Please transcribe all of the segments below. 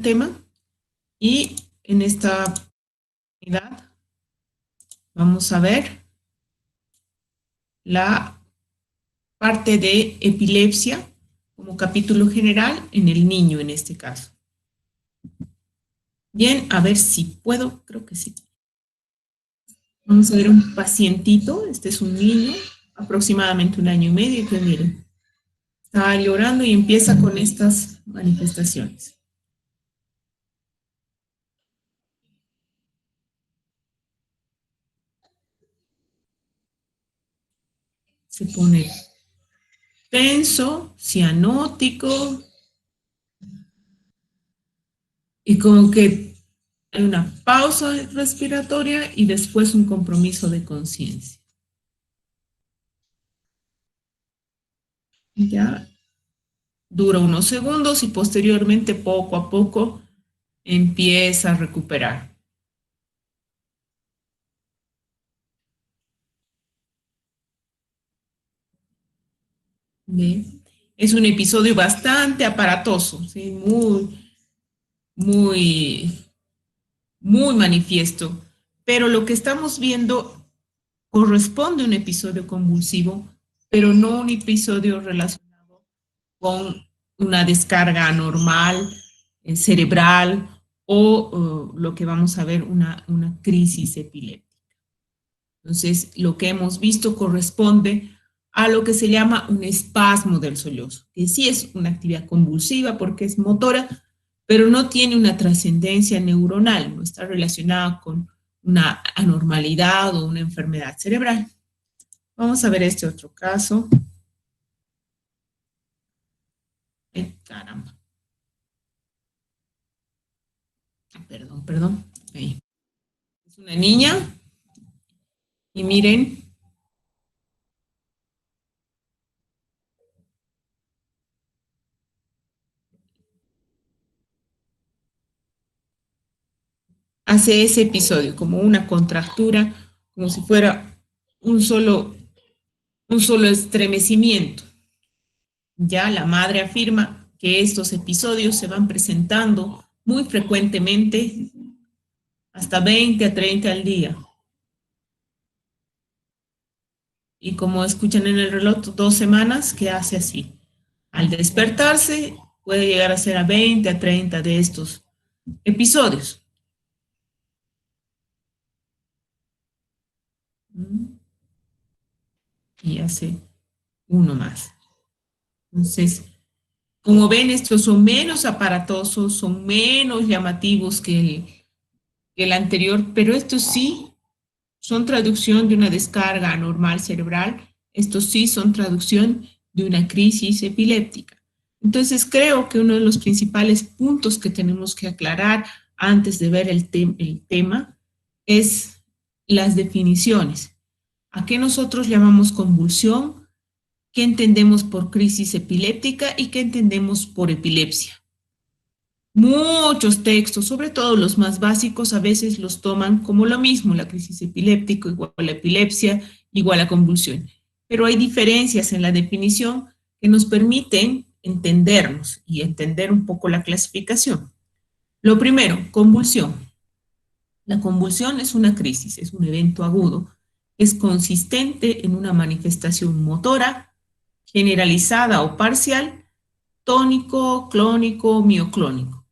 tema y en esta unidad vamos a ver la parte de epilepsia como capítulo general en el niño en este caso. Bien, a ver si puedo, creo que sí. Vamos a ver un pacientito, este es un niño, aproximadamente 1 año y medio, que miren, está llorando y empieza con estas manifestaciones. Se pone tenso, cianótico, y como que hay una pausa respiratoria y después un compromiso de conciencia. Ya dura unos segundos y posteriormente poco a poco empieza a recuperar. ¿Bien? Es un episodio bastante aparatoso, ¿sí? Muy, muy manifiesto, pero lo que estamos viendo corresponde a un episodio convulsivo, pero no un episodio relacionado con una descarga anormal cerebral o lo que vamos a ver, una crisis epiléptica. Entonces, lo que hemos visto corresponde a lo que se llama un espasmo del sollozo, que sí es una actividad convulsiva porque es motora, pero no tiene una trascendencia neuronal, no está relacionada con una anormalidad o una enfermedad cerebral. Vamos a ver este otro caso. Caramba. Perdón. Ahí. Es una niña y miren, hace ese episodio como una contractura, como si fuera un solo, un solo estremecimiento. Ya la madre afirma que estos episodios se van presentando muy frecuentemente, hasta 20 a 30 al día. Y como escuchan en el reloj, 2 semanas que hace así. Al despertarse, puede llegar a ser a 20 a 30 de estos episodios. Y hace uno más. Entonces, como ven, estos son menos aparatosos, son menos llamativos que el anterior, pero estos sí son traducción de una descarga anormal cerebral, estos sí son traducción de una crisis epiléptica. Entonces, creo que uno de los principales puntos que tenemos que aclarar antes de ver el tema es las definiciones. ¿A qué nosotros llamamos convulsión? ¿Qué entendemos por crisis epiléptica y qué entendemos por epilepsia? Muchos textos, sobre todo los más básicos, a veces los toman como lo mismo, la crisis epiléptica igual a la epilepsia, igual a convulsión. Pero hay diferencias en la definición que nos permiten entendernos y entender un poco la clasificación. Lo primero, convulsión. La convulsión es una crisis, es un evento agudo, es consistente en una manifestación motora, generalizada o parcial, tónico, clónico, mioclónico.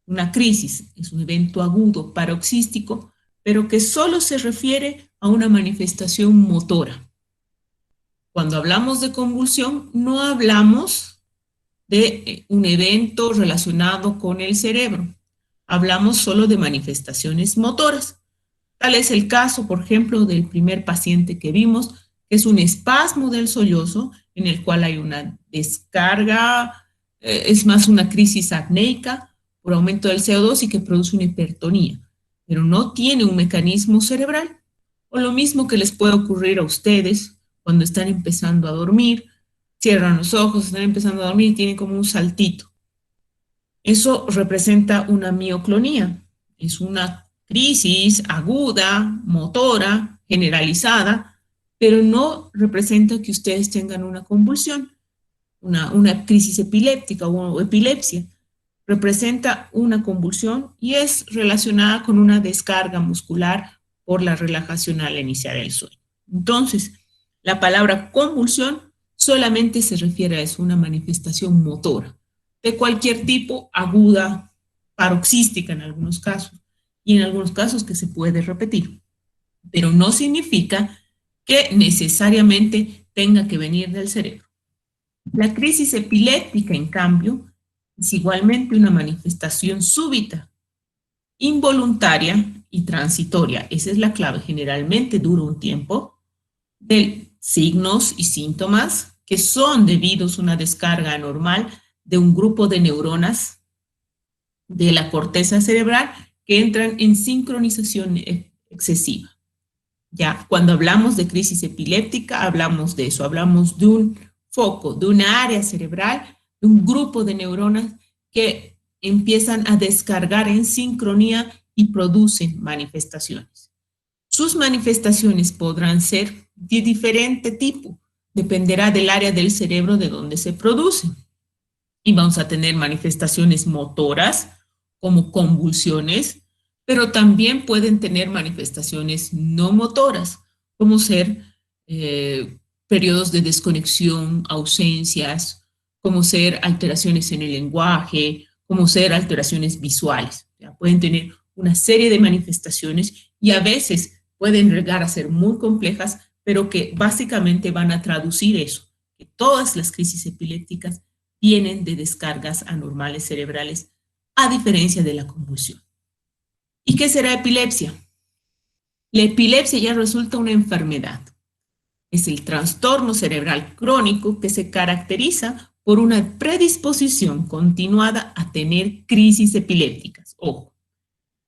Una crisis es un evento agudo paroxístico, pero que solo se refiere a una manifestación motora. Cuando hablamos de convulsión, no hablamos de un evento relacionado con el cerebro. Hablamos solo de manifestaciones motoras. Tal es el caso, por ejemplo, del primer paciente que vimos, que es un espasmo del sollozo en el cual hay una descarga, es más una crisis apneica por aumento del CO2 y que produce una hipertonía, pero no tiene un mecanismo cerebral. O lo mismo que les puede ocurrir a ustedes cuando están empezando a dormir, cierran los ojos, están empezando a dormir y tienen como un saltito. Eso representa una mioclonía, es una crisis aguda, motora, generalizada, pero no representa que ustedes tengan una convulsión, una crisis epiléptica o epilepsia. representa una convulsión y es relacionada con una descarga muscular por la relajación al iniciar el sueño. Entonces, la palabra convulsión solamente se refiere a eso, una manifestación motora de cualquier tipo, aguda, paroxística en algunos casos, y en algunos casos que se puede repetir, pero no significa que necesariamente tenga que venir del cerebro. La crisis epiléptica, en cambio, es igualmente una manifestación súbita, involuntaria y transitoria. Esa es la clave. Generalmente dura un tiempo de signos y síntomas que son debidos a una descarga anormal de un grupo de neuronas de la corteza cerebral que entran en sincronización excesiva. Ya, cuando hablamos de crisis epiléptica, hablamos de eso, hablamos de un foco, de una área cerebral, de un grupo de neuronas que empiezan a descargar en sincronía y producen manifestaciones. Sus manifestaciones podrán ser de diferente tipo, dependerá del área del cerebro de donde se producen. Y vamos a tener manifestaciones motoras, como convulsiones, pero también pueden tener manifestaciones no motoras, como ser periodos de desconexión, ausencias, como ser alteraciones en el lenguaje, como ser alteraciones visuales. ¿Ya? Pueden tener una serie de manifestaciones y a veces pueden llegar a ser muy complejas, pero que básicamente van a traducir eso, que todas las crisis epilépticas vienen de descargas anormales cerebrales, a diferencia de la convulsión. ¿Y qué será epilepsia? La epilepsia ya resulta una enfermedad. Es el trastorno cerebral crónico que se caracteriza por una predisposición continuada a tener crisis epilépticas. Ojo,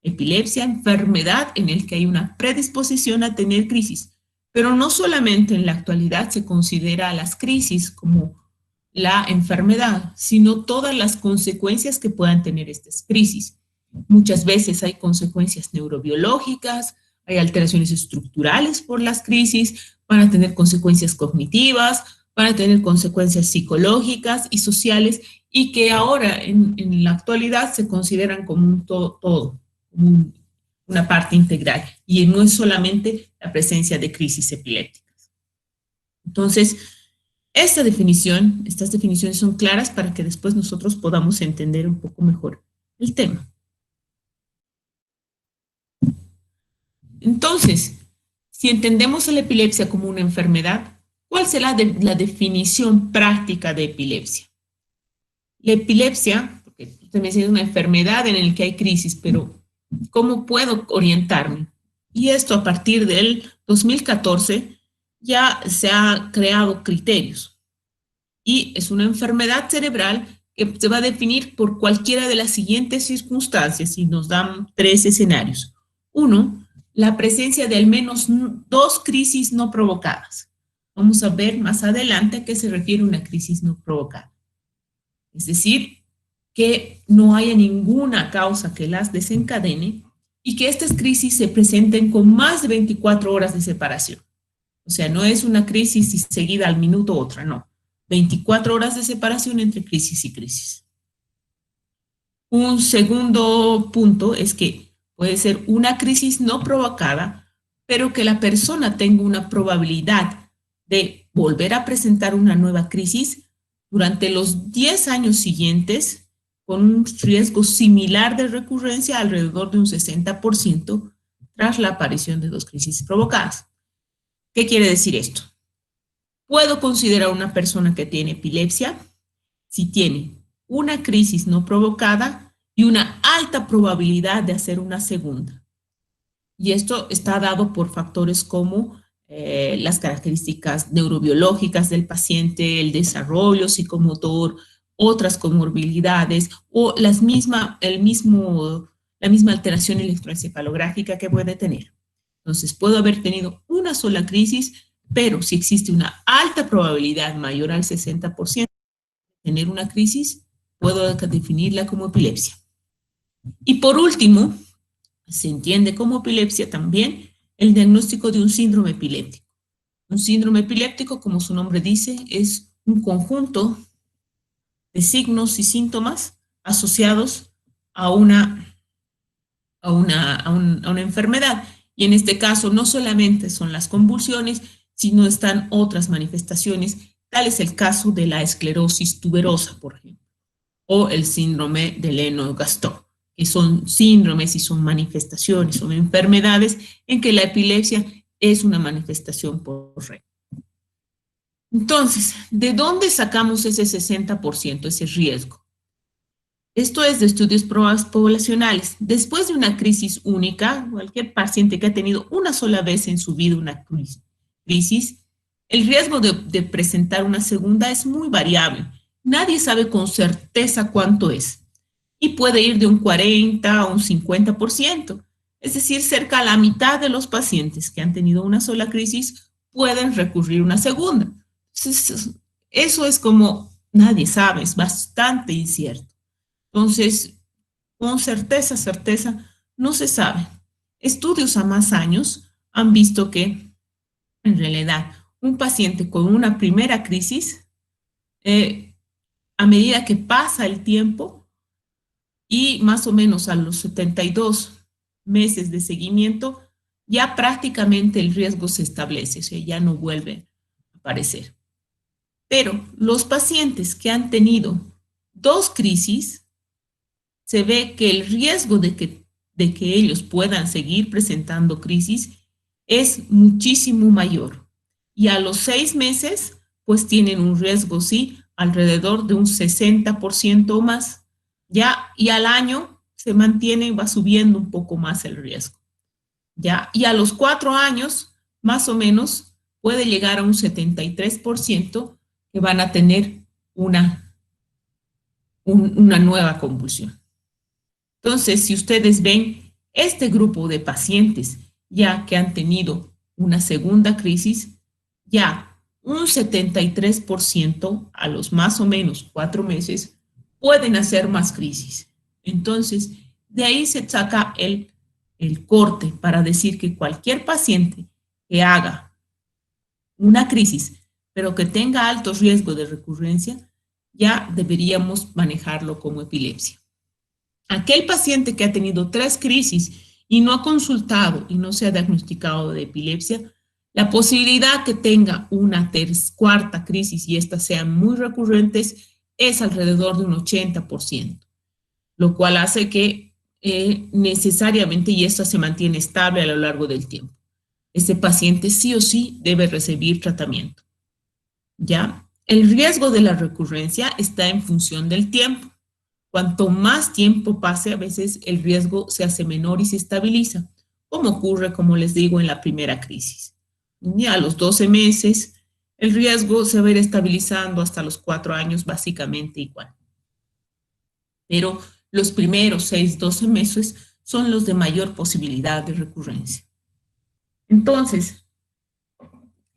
epilepsia, enfermedad en el que hay una predisposición a tener crisis, pero no solamente en la actualidad se considera a las crisis como la enfermedad, sino todas las consecuencias que puedan tener estas crisis. Muchas veces hay consecuencias neurobiológicas, hay alteraciones estructurales por las crisis, van a tener consecuencias cognitivas, van a tener consecuencias psicológicas y sociales, y que ahora en la actualidad se consideran como un todo, como una parte integral, y no es solamente la presencia de crisis epilépticas. Entonces, estas definiciones son claras para que después nosotros podamos entender un poco mejor el tema. Entonces, si entendemos a la epilepsia como una enfermedad, ¿cuál será la definición práctica de epilepsia? La epilepsia, porque también es una enfermedad en la que hay crisis, pero ¿cómo puedo orientarme? Y esto a partir del 2014 ya se han creado criterios. Y es una enfermedad cerebral que se va a definir por cualquiera de las siguientes circunstancias y nos dan 3 escenarios. 1, la presencia de al menos 2 crisis no provocadas. Vamos a ver más adelante a qué se refiere una crisis no provocada. Es decir, que no haya ninguna causa que las desencadene y que estas crisis se presenten con más de 24 horas de separación. O sea, no es una crisis seguida al minuto otra, no. 24 horas de separación entre crisis y crisis. Un segundo punto es que puede ser una crisis no provocada, pero que la persona tenga una probabilidad de volver a presentar una nueva crisis durante los 10 años siguientes, con un riesgo similar de recurrencia alrededor de un 60% tras la aparición de 2 crisis provocadas. ¿Qué quiere decir esto? Puedo considerar a una persona que tiene epilepsia si tiene una crisis no provocada y una alta probabilidad de hacer una segunda. Y esto está dado por factores como las características neurobiológicas del paciente, el desarrollo psicomotor, otras comorbilidades o la misma alteración electroencefalográfica que puede tener. Entonces, puedo haber tenido una sola crisis, pero si existe una alta probabilidad mayor al 60% de tener una crisis, puedo definirla como epilepsia. Y por último, se entiende como epilepsia también el diagnóstico de un síndrome epiléptico. Un síndrome epiléptico, como su nombre dice, es un conjunto de signos y síntomas asociados a una enfermedad. Y en este caso no solamente son las convulsiones, sino están otras manifestaciones. Tal es el caso de la esclerosis tuberosa, por ejemplo, o el síndrome de Lennox-Gastaut, que son síndromes y son manifestaciones, son enfermedades en que la epilepsia es una manifestación por REM. Entonces, ¿de dónde sacamos ese 60%, ese riesgo? Esto es de estudios poblacionales. Después de una crisis única, cualquier paciente que ha tenido una sola vez en su vida una crisis, el riesgo de presentar una segunda es muy variable. Nadie sabe con certeza cuánto es. Y puede ir de un 40 a un 50%. Es decir, cerca a la mitad de los pacientes que han tenido una sola crisis pueden recurrir a una segunda. Entonces, eso es como nadie sabe, es bastante incierto. Entonces, con certeza, no se sabe. Estudios a más años han visto que, en realidad, un paciente con una primera crisis, a medida que pasa el tiempo y más o menos a los 72 meses de seguimiento, ya prácticamente el riesgo se establece, o sea, ya no vuelve a aparecer. Pero los pacientes que han tenido 2 crisis, se ve que el riesgo de que ellos puedan seguir presentando crisis es muchísimo mayor. Y a los 6 meses, pues tienen un riesgo, sí, alrededor de un 60% o más. Ya, y al año se mantiene, va subiendo un poco más el riesgo. Ya, y a los 4 años, más o menos, puede llegar a un 73% que van a tener una nueva convulsión. Entonces, si ustedes ven este grupo de pacientes ya que han tenido una segunda crisis, ya un 73% a los más o menos 4 meses pueden hacer más crisis. Entonces, de ahí se saca el corte para decir que cualquier paciente que haga una crisis, pero que tenga alto riesgo de recurrencia, ya deberíamos manejarlo como epilepsia. Aquel paciente que ha tenido 3 crisis y no ha consultado y no se ha diagnosticado de epilepsia, la posibilidad que tenga una cuarta crisis y estas sean muy recurrentes es alrededor de un 80%, lo cual hace que necesariamente, y esto se mantiene estable a lo largo del tiempo, este paciente sí o sí debe recibir tratamiento. ¿Ya? El riesgo de la recurrencia está en función del tiempo. Cuanto más tiempo pase, a veces el riesgo se hace menor y se estabiliza, como ocurre, como les digo, en la primera crisis. Y a los 12 meses, el riesgo se va a ir estabilizando hasta los 4 años, básicamente igual. Pero los primeros 6, 12 meses son los de mayor posibilidad de recurrencia. Entonces,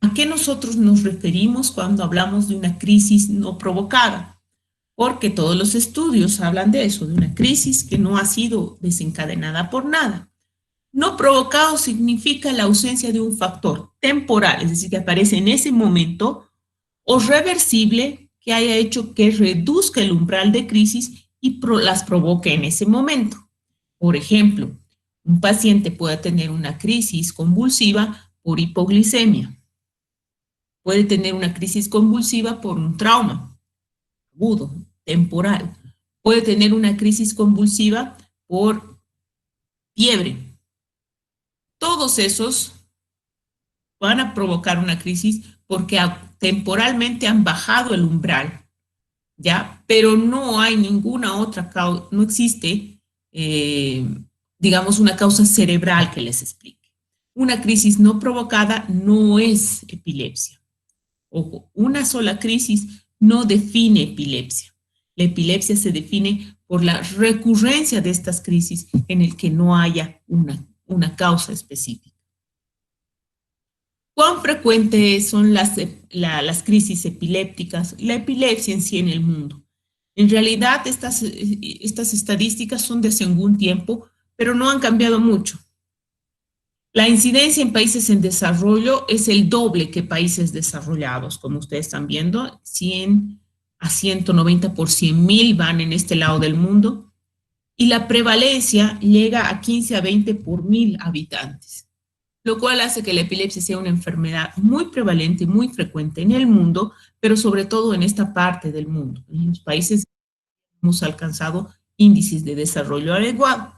¿a qué nosotros nos referimos cuando hablamos de una crisis no provocada? Porque todos los estudios hablan de eso, de una crisis que no ha sido desencadenada por nada. No provocado significa la ausencia de un factor temporal, es decir, que aparece en ese momento, o reversible, que haya hecho que reduzca el umbral de crisis y las provoque en ese momento. Por ejemplo, un paciente puede tener una crisis convulsiva por hipoglicemia. Puede tener una crisis convulsiva por un trauma agudo, temporal. Puede tener una crisis convulsiva por fiebre. Todos esos van a provocar una crisis porque temporalmente han bajado el umbral, ¿ya? Pero no hay ninguna otra causa, no existe, digamos, una causa cerebral que les explique. Una crisis no provocada no es epilepsia. Ojo, una sola crisis no define epilepsia. La epilepsia se define por la recurrencia de estas crisis en el que no haya una causa específica. ¿Cuán frecuentes son las crisis epilépticas? La epilepsia en sí en el mundo. En realidad, estas estadísticas son de hace algún tiempo, pero no han cambiado mucho. La incidencia en países en desarrollo es el doble que países desarrollados, como ustedes están viendo, 100 a 190 por 100.000 van en este lado del mundo, y la prevalencia llega a 15 a 20 por 1.000 habitantes, lo cual hace que la epilepsia sea una enfermedad muy prevalente, muy frecuente en el mundo, pero sobre todo en esta parte del mundo. En los países hemos alcanzado índices de desarrollo adecuado.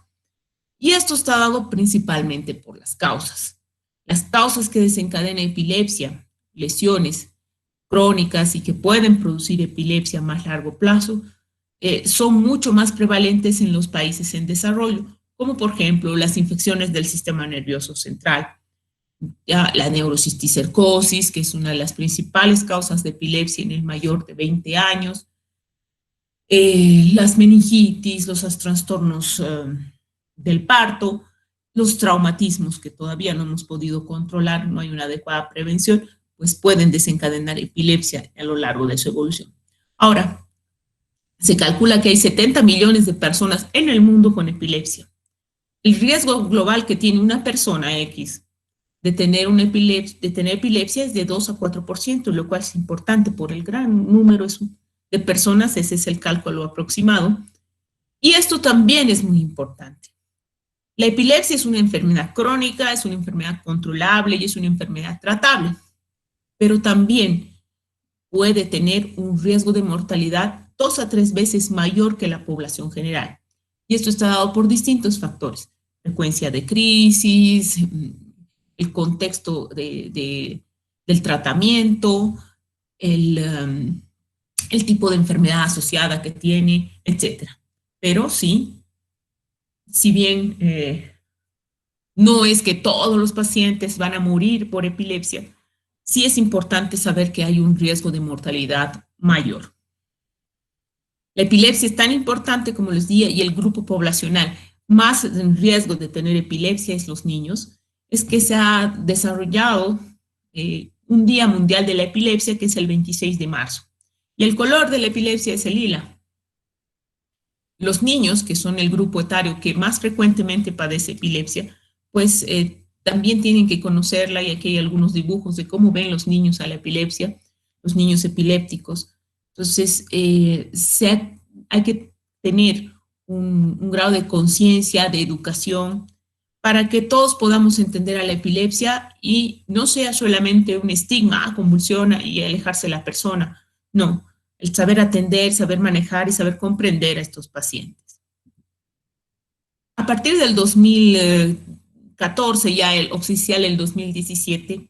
Y esto está dado principalmente por las causas. Las causas que desencadenan epilepsia, lesiones crónicas y que pueden producir epilepsia a más largo plazo, son mucho más prevalentes en los países en desarrollo, como por ejemplo las infecciones del sistema nervioso central, ya la neurocisticercosis, que es una de las principales causas de epilepsia en el mayor de 20 años, las meningitis, los trastornos del parto, los traumatismos que todavía no hemos podido controlar, no hay una adecuada prevención, pues pueden desencadenar epilepsia a lo largo de su evolución. Ahora, se calcula que hay 70 millones de personas en el mundo con epilepsia. El riesgo global que tiene una persona X de tener epilepsia es de 2 a 4%, lo cual es importante por el gran número de personas, ese es el cálculo aproximado. Y esto también es muy importante. La epilepsia es una enfermedad crónica, es una enfermedad controlable y es una enfermedad tratable, pero también puede tener un riesgo de mortalidad 2 a 3 veces mayor que la población general. Y esto está dado por distintos factores: frecuencia de crisis, el contexto del tratamiento, el tipo de enfermedad asociada que tiene, etcétera. Pero sí, si bien no es que todos los pacientes van a morir por epilepsia, sí es importante saber que hay un riesgo de mortalidad mayor. La epilepsia es tan importante, como les dije, y el grupo poblacional más en riesgo de tener epilepsia es los niños, es que se ha desarrollado un Día Mundial de la Epilepsia, que es el 26 de marzo. Y el color de la epilepsia es el lila. Los niños, que son el grupo etario que más frecuentemente padece epilepsia, pues también tienen que conocerla, y aquí hay algunos dibujos de cómo ven los niños a la epilepsia, los niños epilépticos. Entonces, hay que tener un grado de conciencia, de educación, para que todos podamos entender a la epilepsia y no sea solamente un estigma, convulsiona y alejarse de la persona. No, el saber atender, saber manejar y saber comprender a estos pacientes. A partir del 2014, ya oficial el 2017,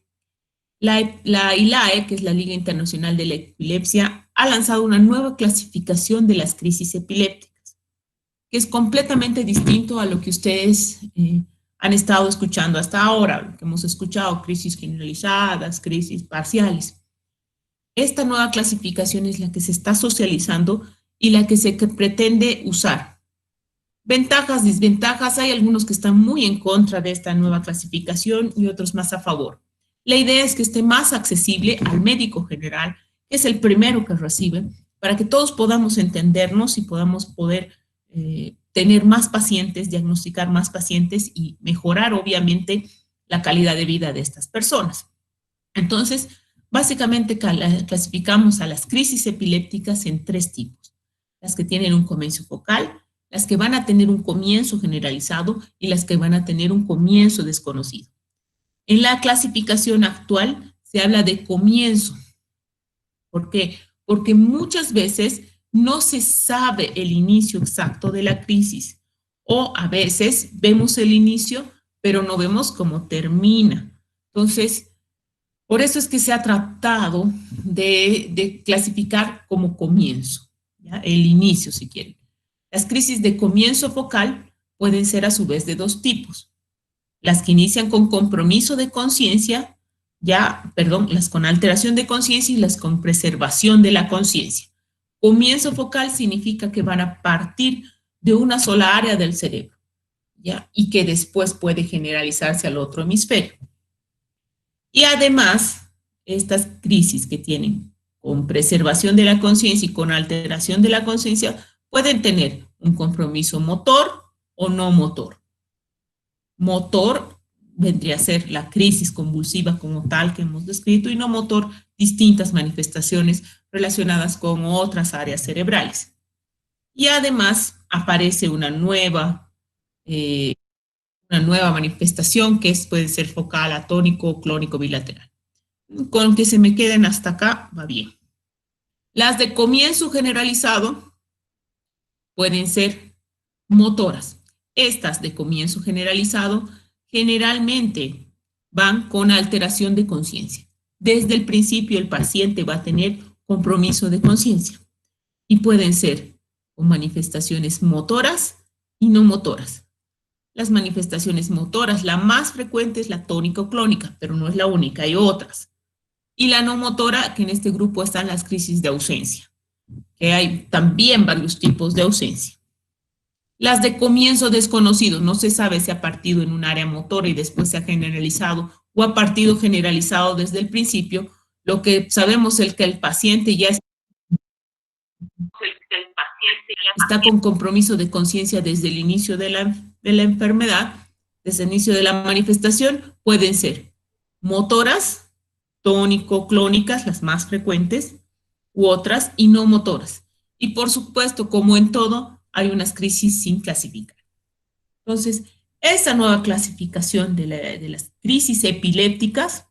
la ILAE, que es la Liga Internacional de la Epilepsia, ha lanzado una nueva clasificación de las crisis epilépticas, que es completamente distinto a lo que ustedes han estado escuchando hasta ahora, lo que hemos escuchado: crisis generalizadas, crisis parciales. Esta nueva clasificación es la que se está socializando y la que se pretende usar. Ventajas, desventajas: hay algunos que están muy en contra de esta nueva clasificación y otros más a favor. La idea es que esté más accesible al médico general, que es el primero que recibe, para que todos podamos entendernos y podamos poder tener más pacientes, diagnosticar más pacientes y mejorar, obviamente, la calidad de vida de estas personas. Entonces, básicamente clasificamos a las crisis epilépticas en 3 tipos: las que tienen un comienzo focal, las que van a tener un comienzo generalizado y las que van a tener un comienzo desconocido. En la clasificación actual se habla de comienzo. ¿Por qué? Porque muchas veces no se sabe el inicio exacto de la crisis, o a veces vemos el inicio, pero no vemos cómo termina. Entonces, por eso es que se ha tratado de clasificar como comienzo, ¿ya? El inicio, si quieren. Las crisis de comienzo focal pueden ser a su vez de 2 tipos: las que inician con compromiso de conciencia, las con alteración de conciencia, y las con preservación de la conciencia. Comienzo focal significa que van a partir de una sola área del cerebro, ¿ya? Y que después puede generalizarse al otro hemisferio. Y además, estas crisis que tienen con preservación de la conciencia y con alteración de la conciencia pueden tener un compromiso motor o no motor. Motor vendría a ser la crisis convulsiva como tal que hemos descrito, y no motor, distintas manifestaciones relacionadas con otras áreas cerebrales. Y además aparece una nueva manifestación que puede ser focal, atónico, clónico, bilateral. Con que se me queden hasta acá, va bien. Las de comienzo generalizado pueden ser motoras. Estas de comienzo generalizado generalmente van con alteración de conciencia. Desde el principio el paciente va a tener compromiso de conciencia y pueden ser con manifestaciones motoras y no motoras. Las manifestaciones motoras, la más frecuente es la tónico-clónica, pero no es la única, hay otras. Y la no motora, que en este grupo están las crisis de ausencia, que hay también varios tipos de ausencia. Las de comienzo desconocido, no se sabe si ha partido en un área motora y después se ha generalizado o ha partido generalizado desde el principio. Lo que sabemos es que el paciente ya está con compromiso de conciencia desde el inicio de la enfermedad, desde el inicio de la manifestación. Pueden ser motoras, tónico-clónicas, las más frecuentes, u otras, y no motoras. Y por supuesto, como en todo, hay unas crisis sin clasificar. Entonces, esta nueva clasificación de las crisis epilépticas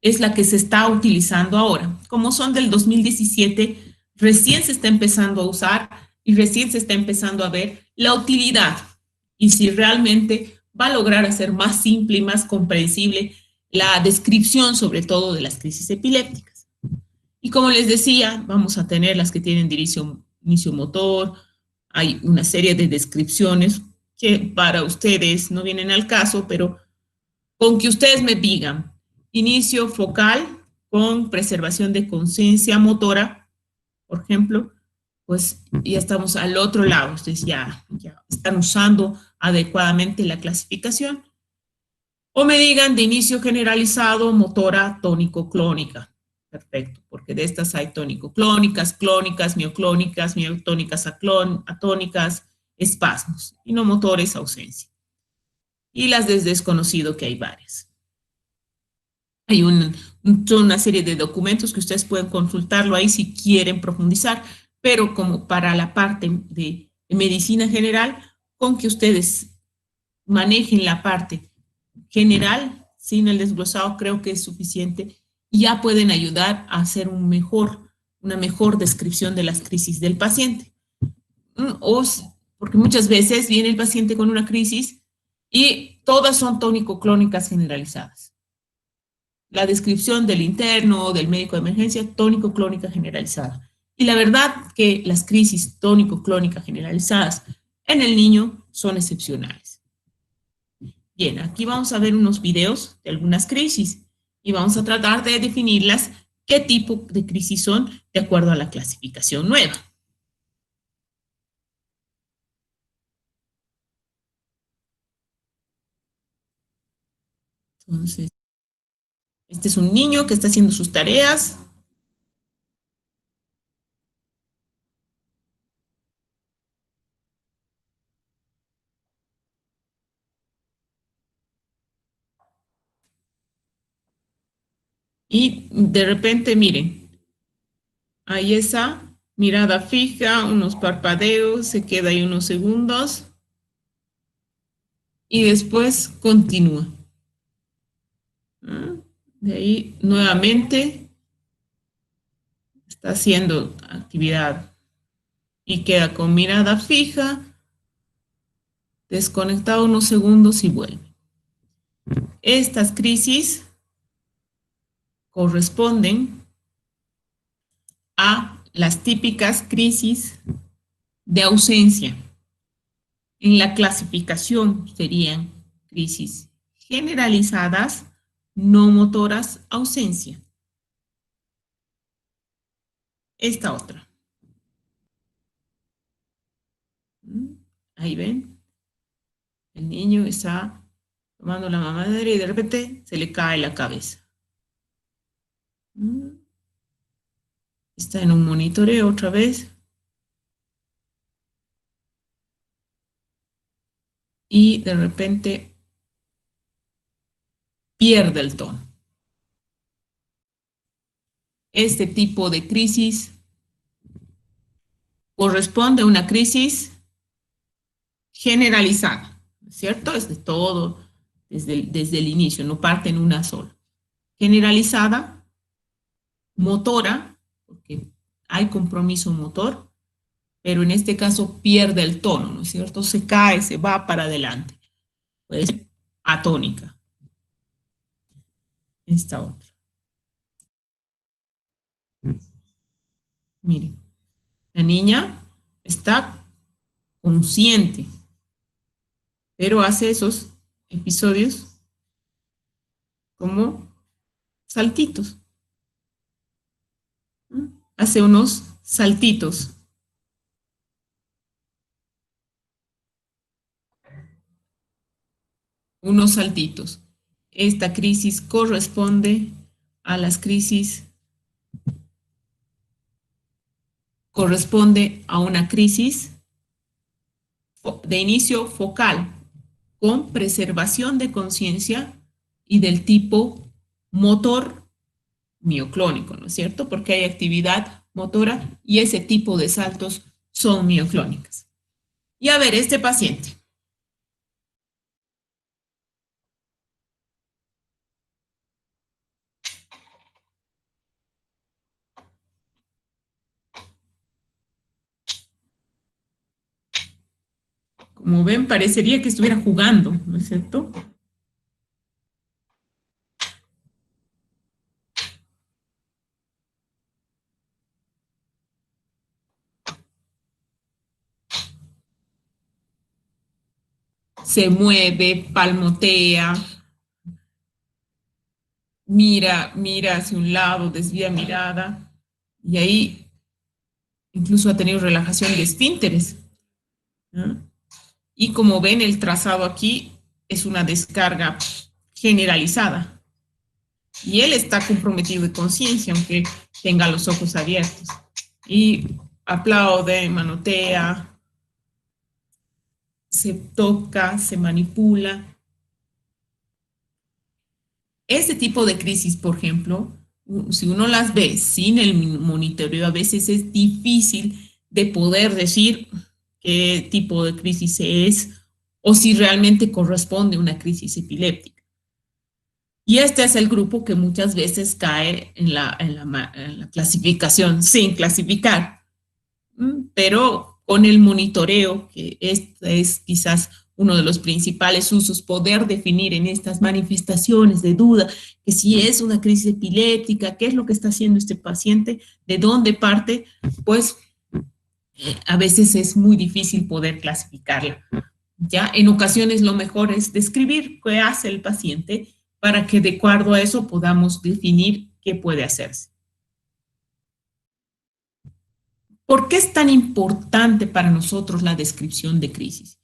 es la que se está utilizando ahora. Como son del 2017, recién se está empezando a usar y recién se está empezando a ver la utilidad y si realmente va a lograr hacer más simple y más comprensible la descripción, sobre todo de las crisis epilépticas. Y como les decía, vamos a tener las que tienen inicio motor, hay una serie de descripciones que para ustedes no vienen al caso, pero con que ustedes me digan inicio focal con preservación de conciencia motora, por ejemplo, pues ya estamos al otro lado, ustedes ya están usando adecuadamente la clasificación. O me digan de inicio generalizado, motora tónico-clónica. Perfecto, porque de estas hay tónico-clónicas, clónicas, mioclónicas, miotónicas atónicas, espasmos, y no motores, ausencia. Y las de desconocido, que hay varias. Hay una serie de documentos que ustedes pueden consultarlo ahí si quieren profundizar, pero como para la parte de medicina general, con que ustedes manejen la parte general, sin el desglosado, creo que es suficiente y ya pueden ayudar a hacer una mejor descripción de las crisis del paciente. Porque muchas veces viene el paciente con una crisis y todas son tónico-clónicas generalizadas. La descripción del interno, del médico de emergencia, tónico-clónica generalizada. Y la verdad que las crisis tónico-clónicas generalizadas en el niño son excepcionales. Bien, aquí vamos a ver unos videos de algunas crisis y vamos a tratar de definirlas, qué tipo de crisis son de acuerdo a la clasificación nueva. Entonces, este es un niño que está haciendo sus tareas. Y de repente, miren, ahí esa mirada fija, unos parpadeos, se queda ahí unos segundos y después continúa. De ahí nuevamente está haciendo actividad y queda con mirada fija, desconectado unos segundos y vuelve. Estas crisis corresponden a las típicas crisis de ausencia. En la clasificación serían crisis generalizadas, no motoras, ausencia. Esta otra. Ahí ven. El niño está tomando la mamadera y de repente se le cae la cabeza. Está en un monitoreo otra vez. Y de repente pierde el tono. este tipo de crisis corresponde a una crisis generalizada, ¿cierto? Es de todo, desde el inicio, no parte en una sola. Generalizada, motora, porque hay compromiso motor, pero en este caso pierde el tono, ¿no es cierto? Se cae, se va para adelante. Puede ser atónica. Esta otra. Miren, la niña está consciente, pero hace esos episodios como saltitos. ¿No? Hace unos saltitos. Unos saltitos. Esta crisis corresponde a las crisis, corresponde a una crisis de inicio focal con preservación de conciencia y del tipo motor mioclónico, ¿no es cierto? Porque hay actividad motora y ese tipo de saltos son mioclónicas. Y a ver, este paciente. Como ven, parecería que estuviera jugando, ¿no es cierto? Se mueve, palmotea, mira hacia un lado, desvía mirada, y ahí incluso ha tenido relajación de esfínteres, ¿no? Y como ven, el trazado aquí es una descarga generalizada. Y él está comprometido de conciencia, aunque tenga los ojos abiertos. Y aplaude, manotea, se toca, se manipula. Este tipo de crisis, por ejemplo, si uno las ve sin el monitoreo, a veces es difícil de poder decir qué tipo de crisis es o si realmente corresponde a una crisis epiléptica. Y este es el grupo que muchas veces cae en la clasificación sin clasificar, pero con el monitoreo, que este es quizás uno de los principales usos, poder definir en estas manifestaciones de duda que si es una crisis epiléptica, qué es lo que está haciendo este paciente, de dónde parte, pues a veces es muy difícil poder clasificarla. Ya en ocasiones lo mejor es describir qué hace el paciente para que de acuerdo a eso podamos definir qué puede hacerse. ¿Por qué es tan importante para nosotros la descripción de crisis?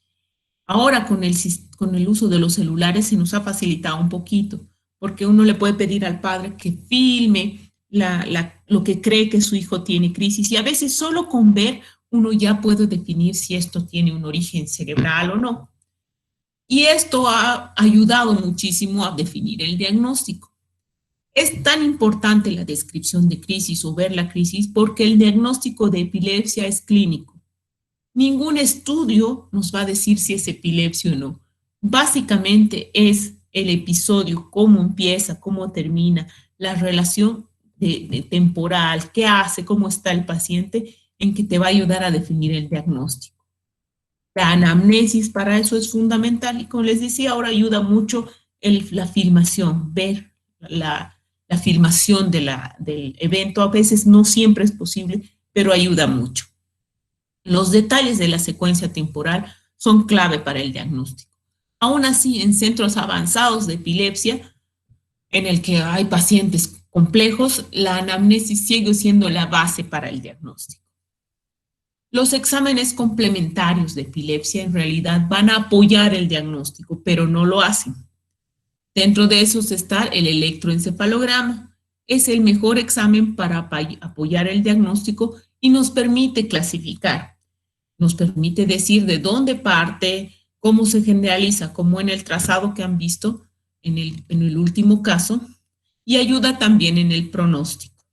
Ahora con el uso de los celulares se nos ha facilitado un poquito, porque uno le puede pedir al padre que filme lo que cree que su hijo tiene crisis y a veces solo con ver uno ya puede definir si esto tiene un origen cerebral o no. Y esto ha ayudado muchísimo a definir el diagnóstico. Es tan importante la descripción de crisis o ver la crisis porque el diagnóstico de epilepsia es clínico. Ningún estudio nos va a decir si es epilepsia o no. Básicamente es el episodio, cómo empieza, cómo termina, la relación de temporal, qué hace, cómo está el paciente, en que te va a ayudar a definir el diagnóstico. La anamnesis para eso es fundamental y como les decía, ahora ayuda mucho la filmación, ver la filmación del evento. A veces no siempre es posible, pero ayuda mucho. Los detalles de la secuencia temporal son clave para el diagnóstico. Aún así, en centros avanzados de epilepsia, en el que hay pacientes complejos, la anamnesis sigue siendo la base para el diagnóstico. Los exámenes complementarios de epilepsia en realidad van a apoyar el diagnóstico, pero no lo hacen. Dentro de esos está el electroencefalograma. Es el mejor examen para apoyar el diagnóstico y nos permite clasificar. Nos permite decir de dónde parte, cómo se generaliza, como en el trazado que han visto en el último caso, y ayuda también en el pronóstico.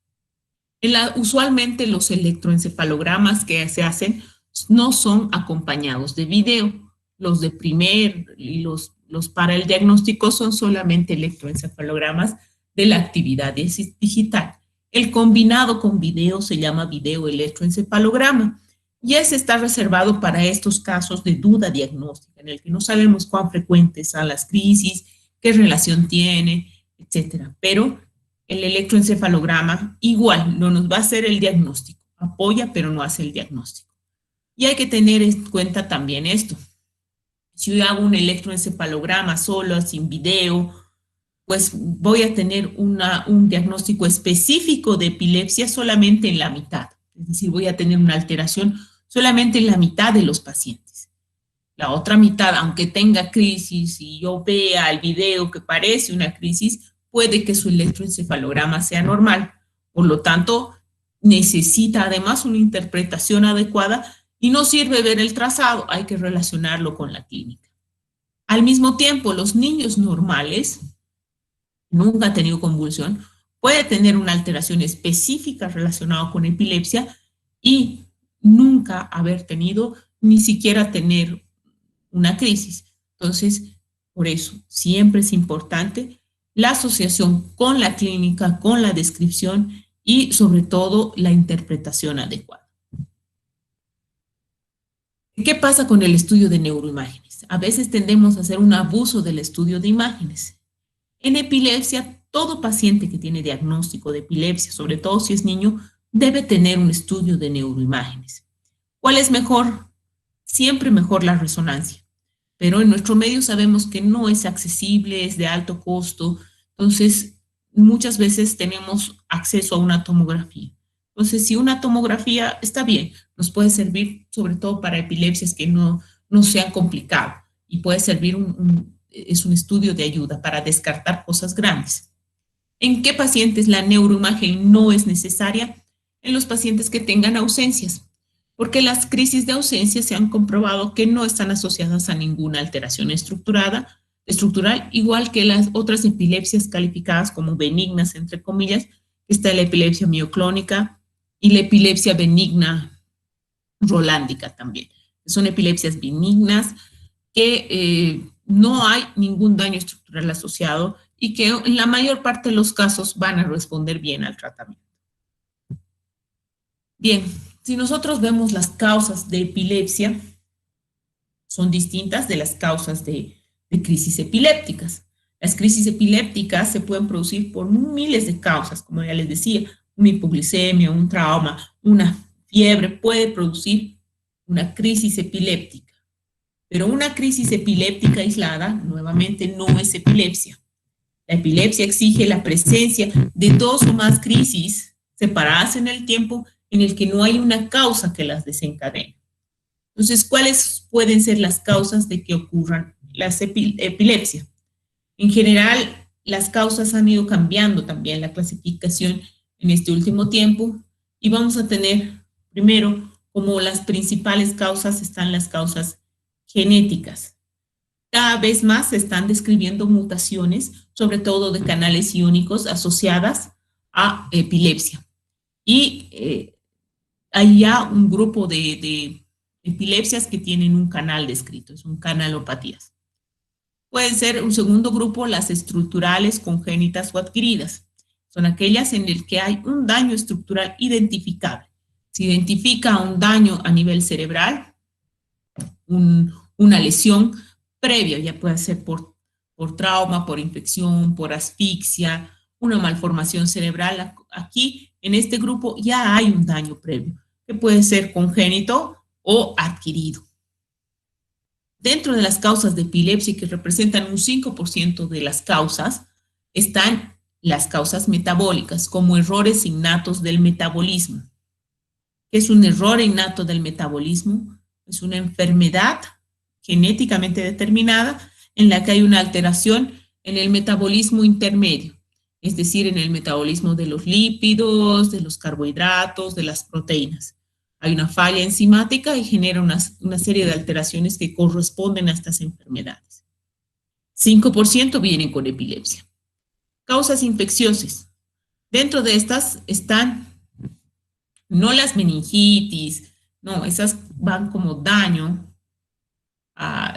Usualmente los electroencefalogramas que se hacen no son acompañados de video. Los de primer y los para el diagnóstico son solamente electroencefalogramas de la actividad digital. El combinado con video se llama video electroencefalograma y ese está reservado para estos casos de duda diagnóstica en el que no sabemos cuán frecuentes son las crisis, qué relación tiene, etcétera. Pero el electroencefalograma igual no nos va a hacer el diagnóstico, apoya pero no hace el diagnóstico. Y hay que tener en cuenta también esto. Si yo hago un electroencefalograma solo, sin video, pues voy a tener un diagnóstico específico de epilepsia solamente en la mitad. Es decir, voy a tener una alteración solamente en la mitad de los pacientes. La otra mitad, aunque tenga crisis y yo vea el video que parece una crisis, puede que su electroencefalograma sea normal. Por lo tanto, necesita además una interpretación adecuada y no sirve ver el trazado, hay que relacionarlo con la clínica. Al mismo tiempo, los niños normales, nunca han tenido convulsión, puede tener una alteración específica relacionada con epilepsia y nunca haber tenido, ni siquiera tener una crisis. Entonces, por eso, siempre es importante la asociación con la clínica, con la descripción y sobre todo la interpretación adecuada. ¿Qué pasa con el estudio de neuroimágenes? A veces tendemos a hacer un abuso del estudio de imágenes. En epilepsia, todo paciente que tiene diagnóstico de epilepsia, sobre todo si es niño, debe tener un estudio de neuroimágenes. ¿Cuál es mejor? Siempre mejor la resonancia. Pero en nuestro medio sabemos que no es accesible, es de alto costo, entonces muchas veces tenemos acceso a una tomografía. Entonces, si una tomografía está bien, nos puede servir sobre todo para epilepsias que no sean complicadas y puede servir es un estudio de ayuda para descartar cosas grandes. ¿En qué pacientes la neuroimagen no es necesaria? En los pacientes que tengan ausencias, porque las crisis de ausencia se han comprobado que no están asociadas a ninguna alteración estructural, igual que las otras epilepsias calificadas como benignas, entre comillas, está la epilepsia mioclónica y la epilepsia benigna rolándica también. Son epilepsias benignas que no hay ningún daño estructural asociado y que en la mayor parte de los casos van a responder bien al tratamiento. Bien, si nosotros vemos las causas de epilepsia, son distintas de las causas de crisis epilépticas. Las crisis epilépticas se pueden producir por miles de causas, como ya les decía, una hipoglicemia, un trauma, una fiebre puede producir una crisis epiléptica. Pero una crisis epiléptica aislada, nuevamente, no es epilepsia. La epilepsia exige la presencia de dos o más crisis separadas en el tiempo en el que no hay una causa que las desencadene. Entonces, ¿cuáles pueden ser las causas de que ocurran las epilepsias? En general, las causas han ido cambiando también la clasificación en este último tiempo y vamos a tener, primero, como las principales causas están las causas genéticas. Cada vez más se están describiendo mutaciones, sobre todo de canales iónicos asociadas a epilepsia. Y hay ya un grupo de epilepsias que tienen un canal descrito, son canalopatías. Pueden ser un segundo grupo las estructurales congénitas o adquiridas. Son aquellas en las que hay un daño estructural identificable. Se identifica un daño a nivel cerebral, una lesión previa, ya puede ser por trauma, por infección, por asfixia, una malformación cerebral. Aquí, en este grupo, ya hay un daño previo, que puede ser congénito o adquirido. Dentro de las causas de epilepsia, que representan un 5% de las causas, están las causas metabólicas, como errores innatos del metabolismo. ¿Qué es un error innato del metabolismo? Es una enfermedad genéticamente determinada en la que hay una alteración en el metabolismo intermedio, es decir, en el metabolismo de los lípidos, de los carbohidratos, de las proteínas. Hay una falla enzimática y genera una serie de alteraciones que corresponden a estas enfermedades. 5% vienen con epilepsia. Causas infecciosas. Dentro de estas están no las meningitis, no, esas van como daño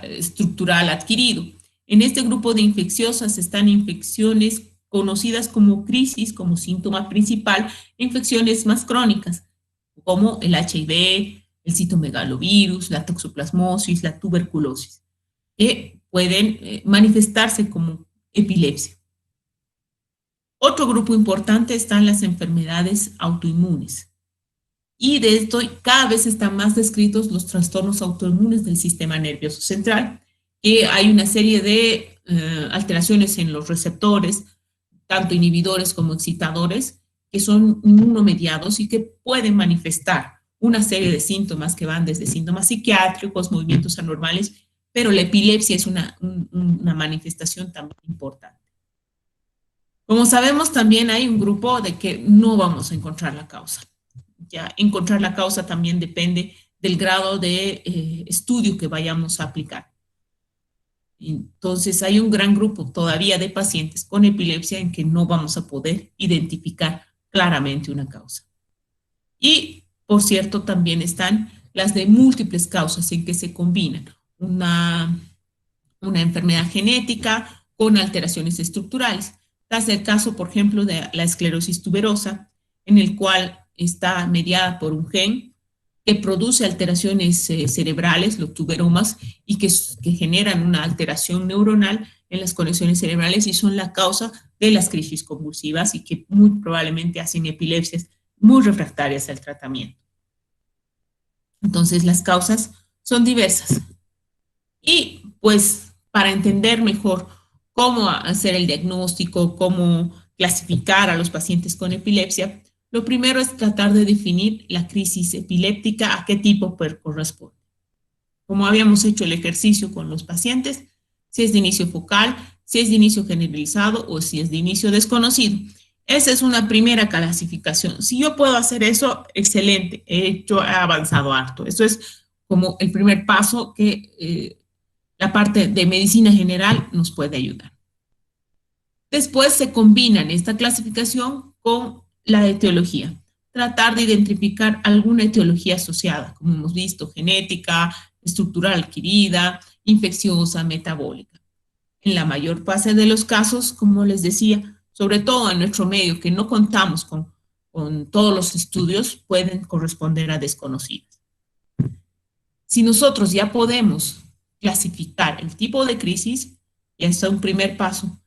estructural adquirido. En este grupo de infecciosas están infecciones conocidas como crisis, como síntoma principal, e infecciones más crónicas, como el HIV, el citomegalovirus, la toxoplasmosis, la tuberculosis, que pueden manifestarse como epilepsia. Otro grupo importante están las enfermedades autoinmunes. Y de esto cada vez están más descritos los trastornos autoinmunes del sistema nervioso central, que hay una serie de alteraciones en los receptores, tanto inhibidores como excitadores, que son inmunomediados y que pueden manifestar una serie de síntomas que van desde síntomas psiquiátricos, movimientos anormales, pero la epilepsia es una manifestación también importante. Como sabemos, también hay un grupo de que no vamos a encontrar la causa. Ya encontrar la causa también depende del grado de estudio que vayamos a aplicar. Entonces, hay un gran grupo todavía de pacientes con epilepsia en que no vamos a poder identificar claramente una causa. Y, por cierto, también están las de múltiples causas en que se combinan una enfermedad genética con alteraciones estructurales. Es el caso, por ejemplo, de la esclerosis tuberosa, en el cual está mediada por un gen que produce alteraciones cerebrales, los tuberomas, y que generan una alteración neuronal en las conexiones cerebrales y son la causa de las crisis convulsivas y que muy probablemente hacen epilepsias muy refractarias al tratamiento. Entonces, las causas son diversas. Y pues para entender mejor cómo hacer el diagnóstico, cómo clasificar a los pacientes con epilepsia, lo primero es tratar de definir la crisis epiléptica, a qué tipo corresponde. Como habíamos hecho el ejercicio con los pacientes, si es de inicio focal, si es de inicio generalizado o si es de inicio desconocido. Esa es una primera clasificación. Si yo puedo hacer eso, excelente, he avanzado harto. Eso es como el primer paso que la parte de medicina general nos puede ayudar. Después se combinan esta clasificación con la etiología. Tratar de identificar alguna etiología asociada, como hemos visto, genética, estructural adquirida, infecciosa, metabólica. En la mayor parte de los casos, como les decía, sobre todo en nuestro medio, que no contamos con todos los estudios, pueden corresponder a desconocidas. Si nosotros ya podemos clasificar el tipo de crisis, ya está un primer paso.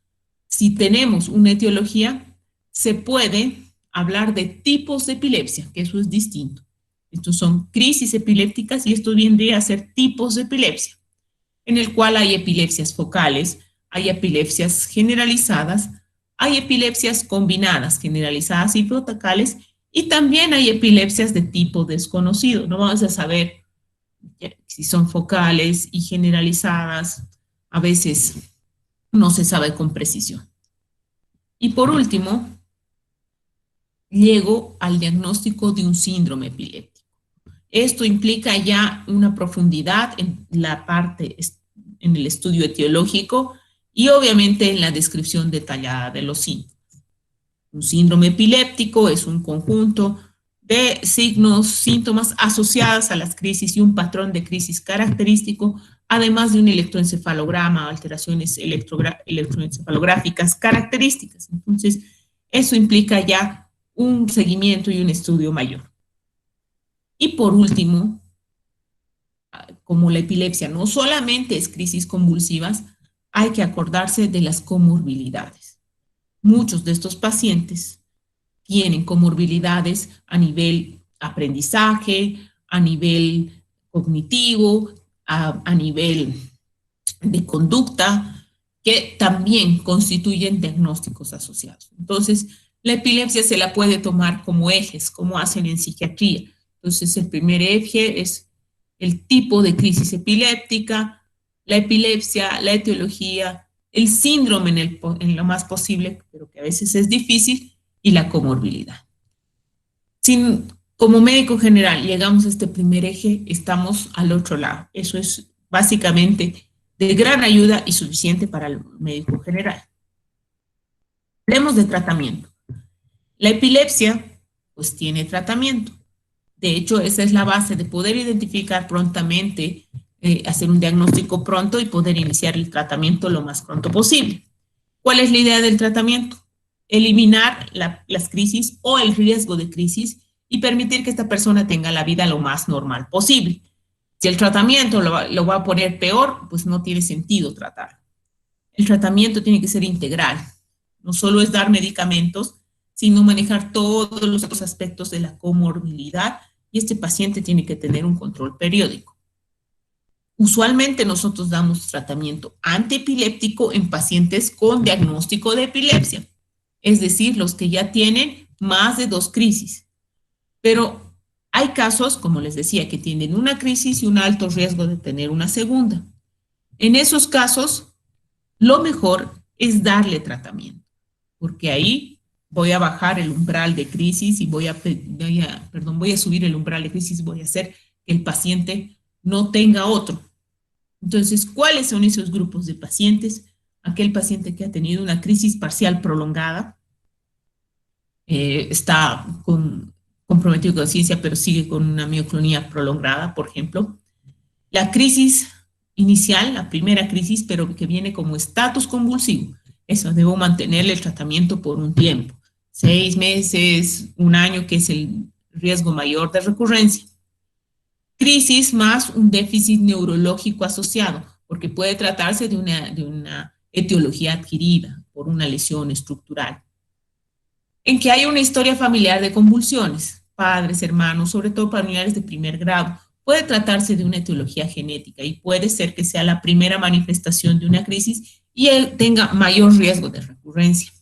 Si tenemos una etiología, se puede hablar de tipos de epilepsia, que eso es distinto. Estos son crisis epilépticas y esto vendría a ser tipos de epilepsia, en el cual hay epilepsias focales, hay epilepsias generalizadas, hay epilepsias combinadas, generalizadas y focales, y también hay epilepsias de tipo desconocido. No vamos a saber si son focales y generalizadas, a veces no se sabe con precisión. Y por último, llego al diagnóstico de un síndrome epiléptico. Esto implica ya una profundidad en la parte, en el estudio etiológico y obviamente en la descripción detallada de los síntomas. Un síndrome epiléptico es un conjunto de signos, síntomas asociados a las crisis y un patrón de crisis característico, además de un electroencefalograma, alteraciones electroencefalográficas características. Entonces, eso implica ya un seguimiento y un estudio mayor. Y por último, como la epilepsia no solamente es crisis convulsivas, hay que acordarse de las comorbilidades. Muchos de estos pacientes tienen comorbilidades a nivel aprendizaje, a nivel cognitivo, a nivel de conducta, que también constituyen diagnósticos asociados. Entonces, la epilepsia se la puede tomar como ejes, como hacen en psiquiatría. Entonces, el primer eje es el tipo de crisis epiléptica, la epilepsia, la etiología, el síndrome en lo más posible, pero que a veces es difícil, y la comorbilidad. Como médico general llegamos a este primer eje, estamos al otro lado. Eso es básicamente de gran ayuda y suficiente para el médico general. Hablemos de tratamiento. La epilepsia, pues tiene tratamiento. De hecho, esa es la base de poder identificar prontamente, hacer un diagnóstico pronto y poder iniciar el tratamiento lo más pronto posible. ¿Cuál es la idea del tratamiento? Eliminar las crisis o el riesgo de crisis y permitir que esta persona tenga la vida lo más normal posible. Si el tratamiento lo va a poner peor, pues no tiene sentido tratarlo. El tratamiento tiene que ser integral. No solo es dar medicamentos, sino manejar todos los otros aspectos de la comorbilidad y este paciente tiene que tener un control periódico. Usualmente nosotros damos tratamiento antiepiléptico en pacientes con diagnóstico de epilepsia, es decir, los que ya tienen más de 2 crisis. Pero hay casos, como les decía, que tienen una crisis y un alto riesgo de tener una segunda. En esos casos, lo mejor es darle tratamiento, porque ahí voy a bajar el umbral de crisis y voy a subir el umbral de crisis, voy a hacer que el paciente no tenga otro. Entonces, ¿cuáles son esos grupos de pacientes? Aquel paciente que ha tenido una crisis parcial prolongada, está comprometido con conciencia, pero sigue con una mioclonía prolongada, por ejemplo. La crisis inicial, la primera crisis, pero que viene como estatus convulsivo. Eso, debo mantenerle el tratamiento por un tiempo, 6 meses, 1 año, que es el riesgo mayor de recurrencia. Crisis más un déficit neurológico asociado, porque puede tratarse de una etiología adquirida por una lesión estructural. En que hay una historia familiar de convulsiones, padres, hermanos, sobre todo familiares de primer grado. Puede tratarse de una etiología genética y puede ser que sea la primera manifestación de una crisis y él tenga mayor riesgo de recurrencia.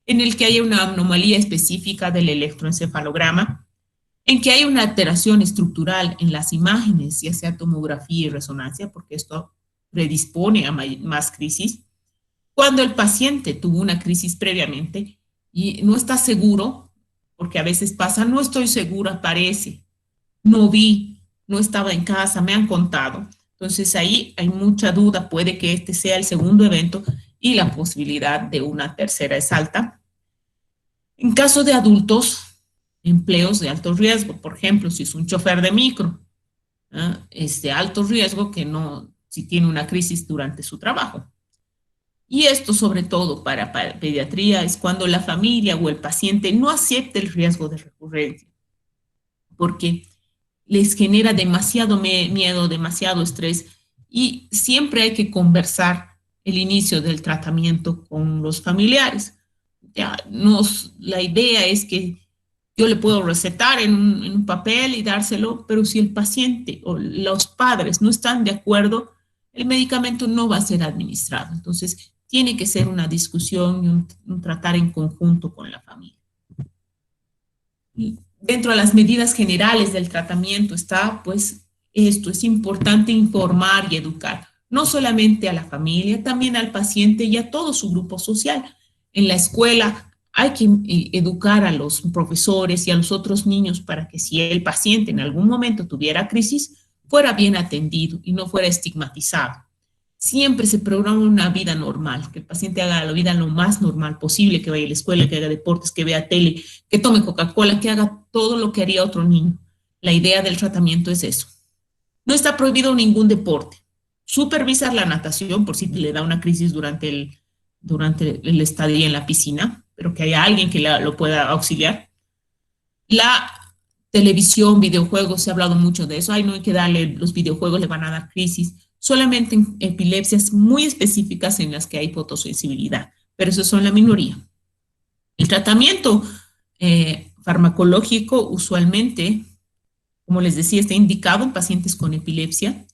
En el que haya una anomalía específica del electroencefalograma, en que hay una alteración estructural en las imágenes, ya sea tomografía y resonancia, porque esto predispone a más crisis. Cuando el paciente tuvo una crisis previamente y no está seguro, porque a veces pasa, no estoy segura, parece, no vi, no estaba en casa, me han contado. Entonces ahí hay mucha duda, puede que este sea el segundo evento y la posibilidad de una tercera es alta. En caso de adultos, empleos de alto riesgo, por ejemplo, si es un chofer de micro, es de alto riesgo que no, si tiene una crisis durante su trabajo. Y esto sobre todo para pediatría es cuando la familia o el paciente no acepta el riesgo de recurrencia, porque les genera demasiado miedo, demasiado estrés y siempre hay que conversar el inicio del tratamiento con los familiares. Ya la idea es que yo le puedo recetar en un papel y dárselo, pero si el paciente o los padres no están de acuerdo, el medicamento no va a ser administrado. Entonces, tiene que ser una discusión y un tratar en conjunto con la familia. Y dentro de las medidas generales del tratamiento está, pues, esto, es importante informar y educar, no solamente a la familia, también al paciente y a todo su grupo social. En la escuela hay que educar a los profesores y a los otros niños para que si el paciente en algún momento tuviera crisis, fuera bien atendido y no fuera estigmatizado. Siempre se programa una vida normal, que el paciente haga la vida lo más normal posible, que vaya a la escuela, que haga deportes, que vea tele, que tome Coca-Cola, que haga todo lo que haría otro niño. La idea del tratamiento es eso. No está prohibido ningún deporte. Supervisar la natación por si le da una crisis durante el estadía en la piscina, pero que haya alguien que lo pueda auxiliar. La televisión, videojuegos, se ha hablado mucho de eso. Ay, no hay que darle, los videojuegos le van a dar crisis. Solamente en epilepsias muy específicas en las que hay fotosensibilidad, pero eso son la minoría. El tratamiento farmacológico usualmente, como les decía, está indicado en pacientes con epilepsia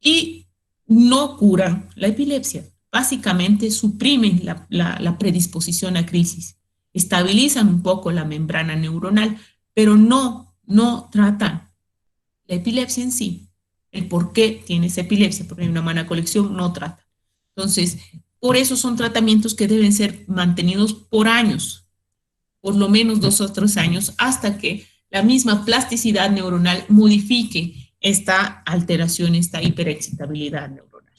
y no curan la epilepsia. Básicamente suprimen la predisposición a crisis, estabilizan un poco la membrana neuronal, pero no tratan la epilepsia en sí. El por qué tiene esa epilepsia, porque hay una mala colección, no trata. Entonces, por eso son tratamientos que deben ser mantenidos por años, por lo menos 2 o 3 años, hasta que la misma plasticidad neuronal modifique esta alteración, esta hiperexcitabilidad neuronal.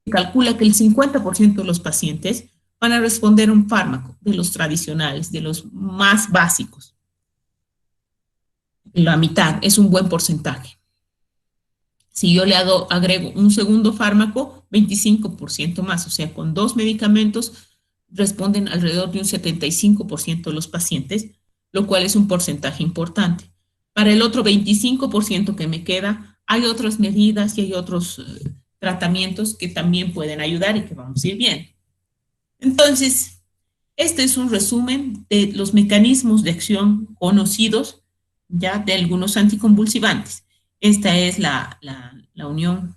Se calcula que el 50% de los pacientes van a responder a un fármaco de los tradicionales, de los más básicos. la mitad, es un buen porcentaje. Si yo le agrego un segundo fármaco, 25% más, o sea, con 2 medicamentos responden alrededor de un 75% de los pacientes, lo cual es un porcentaje importante. Para el otro 25% que me queda, hay otras medidas y hay otros tratamientos que también pueden ayudar y que vamos a ir bien. Entonces, este es un resumen de los mecanismos de acción conocidos ya de algunos anticonvulsivantes. Esta es la unión,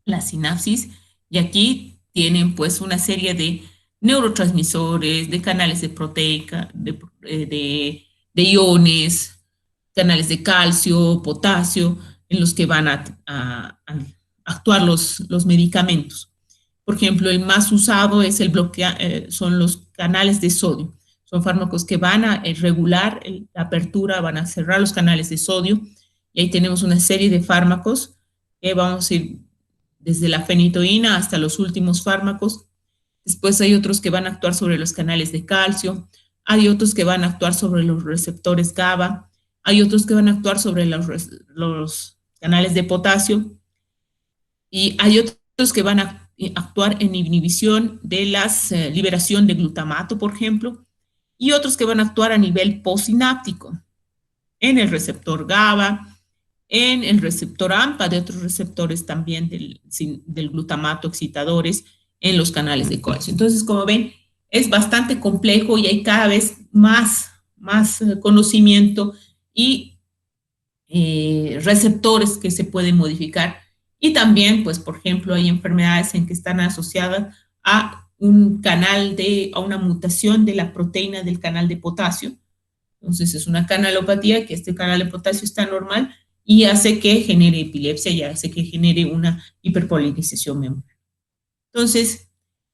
la sinapsis, y aquí tienen pues una serie de neurotransmisores, de canales de proteica, de iones, canales de calcio, potasio, en los que van a actuar los medicamentos. Por ejemplo, el más usado es son los canales de sodio. Son fármacos que van a regular la apertura, van a cerrar los canales de sodio. Y ahí tenemos una serie de fármacos que vamos a ir desde la fenitoína hasta los últimos fármacos. Después hay otros que van a actuar sobre los canales de calcio. Hay otros que van a actuar sobre los receptores GABA. Hay otros que van a actuar sobre los canales de potasio. Y hay otros que van a actuar en inhibición de la liberación de glutamato, por ejemplo, y otros que van a actuar a nivel postsináptico, en el receptor GABA, en el receptor AMPA, de otros receptores también del glutamato excitadores en los canales de calcio. Entonces, como ven, es bastante complejo y hay cada vez más conocimiento y receptores que se pueden modificar. Y también, pues, por ejemplo, hay enfermedades en que están asociadas a a una mutación de la proteína del canal de potasio. Entonces, es una canalopatía, que este canal de potasio está normal y hace que genere epilepsia y hace que genere una hiperpolitización membrana. Entonces,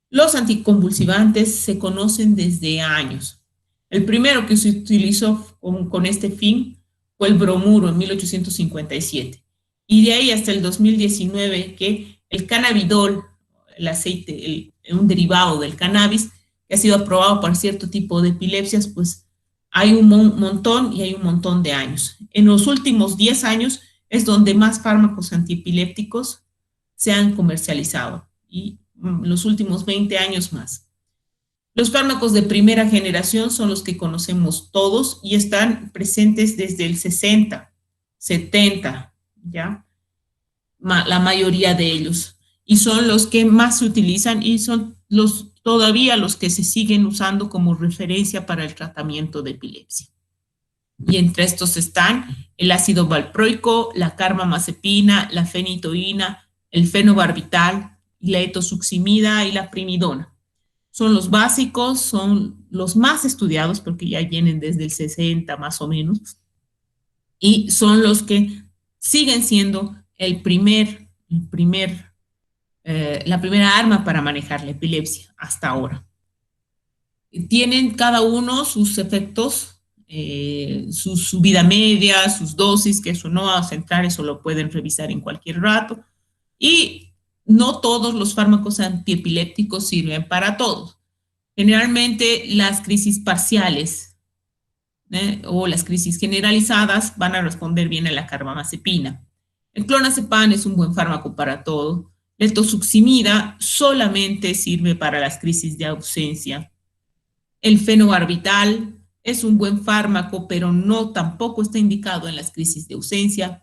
los anticonvulsivantes se conocen desde años. El primero que se utilizó con este fin fue el bromuro en 1857. Y de ahí hasta el 2019 que el cannabidol, el aceite, un derivado del cannabis, que ha sido aprobado para cierto tipo de epilepsias, pues hay un montón y hay un montón de años. En los últimos 10 años es donde más fármacos antiepilépticos se han comercializado y los últimos 20 años más. Los fármacos de primera generación son los que conocemos todos y están presentes desde el 60, 70, ¿ya? La mayoría de ellos. Y son los que más se utilizan y son todavía los que se siguen usando como referencia para el tratamiento de epilepsia. Y entre estos están el ácido valproico, la carbamazepina, la fenitoína, el fenobarbital, la etosuximida y la primidona. Son los básicos, son los más estudiados porque ya vienen desde el 60 más o menos, y son los que siguen siendo la primera arma para manejar la epilepsia hasta ahora. Tienen cada uno sus efectos, su vida media, sus dosis, que eso no va a centrar, eso lo pueden revisar en cualquier rato. Y no todos los fármacos antiepilépticos sirven para todos. Generalmente las crisis parciales o las crisis generalizadas van a responder bien a la carbamazepina. El clonazepam es un buen fármaco para todo. La etosuximida solamente sirve para las crisis de ausencia. El fenobarbital es un buen fármaco, pero tampoco está indicado en las crisis de ausencia.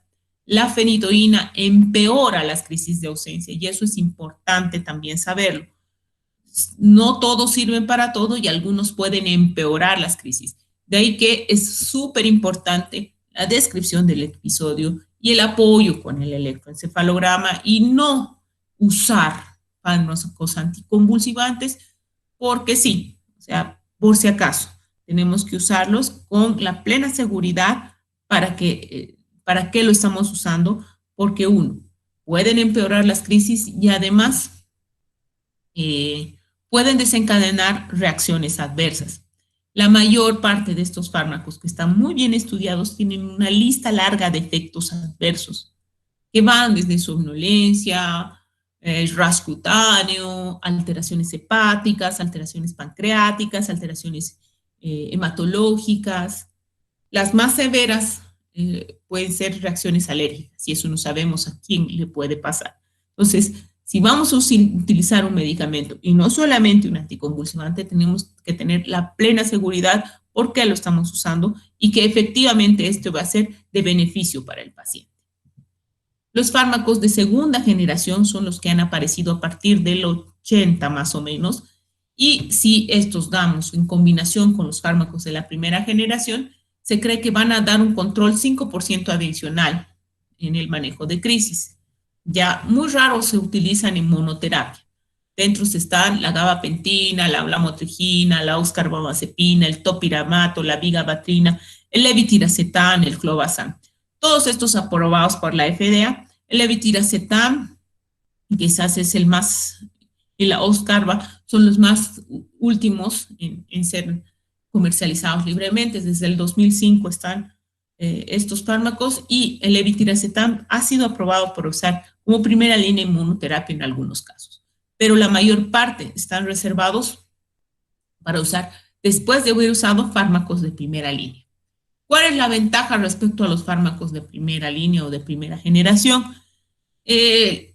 La fenitoína empeora las crisis de ausencia y eso es importante también saberlo. No todos sirven para todo y algunos pueden empeorar las crisis. De ahí que es súper importante la descripción del episodio y el apoyo con el electroencefalograma y no usar fármacos anticonvulsivantes porque sí, o sea, por si acaso, tenemos que usarlos con la plena seguridad para qué lo estamos usando, porque pueden empeorar las crisis y además pueden desencadenar reacciones adversas. La mayor parte de estos fármacos que están muy bien estudiados tienen una lista larga de efectos adversos que van desde somnolencia, ras cutáneo, alteraciones hepáticas, alteraciones pancreáticas, alteraciones hematológicas. Las más severas pueden ser reacciones alérgicas, y eso no sabemos a quién le puede pasar. Entonces, si vamos a utilizar un medicamento y no solamente un anticonvulsivante, tenemos que tener la plena seguridad por qué lo estamos usando y que efectivamente esto va a ser de beneficio para el paciente. Los fármacos de segunda generación son los que han aparecido a partir del 80 más o menos, y si estos damos en combinación con los fármacos de la primera generación, se cree que van a dar un control 5% adicional en el manejo de crisis. Ya muy raro se utilizan en monoterapia. Dentro están la gabapentina, la lamotrigina, la oscarbamazepina, el topiramato, la vigabatrina, el levetiracetam, el clobazam. Todos estos aprobados por la FDA. El levetiracetam, quizás es el más, y la oscarba son los más últimos en ser comercializados libremente. Desde el 2005 están estos fármacos, y el levetiracetam ha sido aprobado por usar como primera línea en inmunoterapia en algunos casos, pero la mayor parte están reservados para usar después de haber usado fármacos de primera línea. ¿Cuál es la ventaja respecto a los fármacos de primera línea o de primera generación?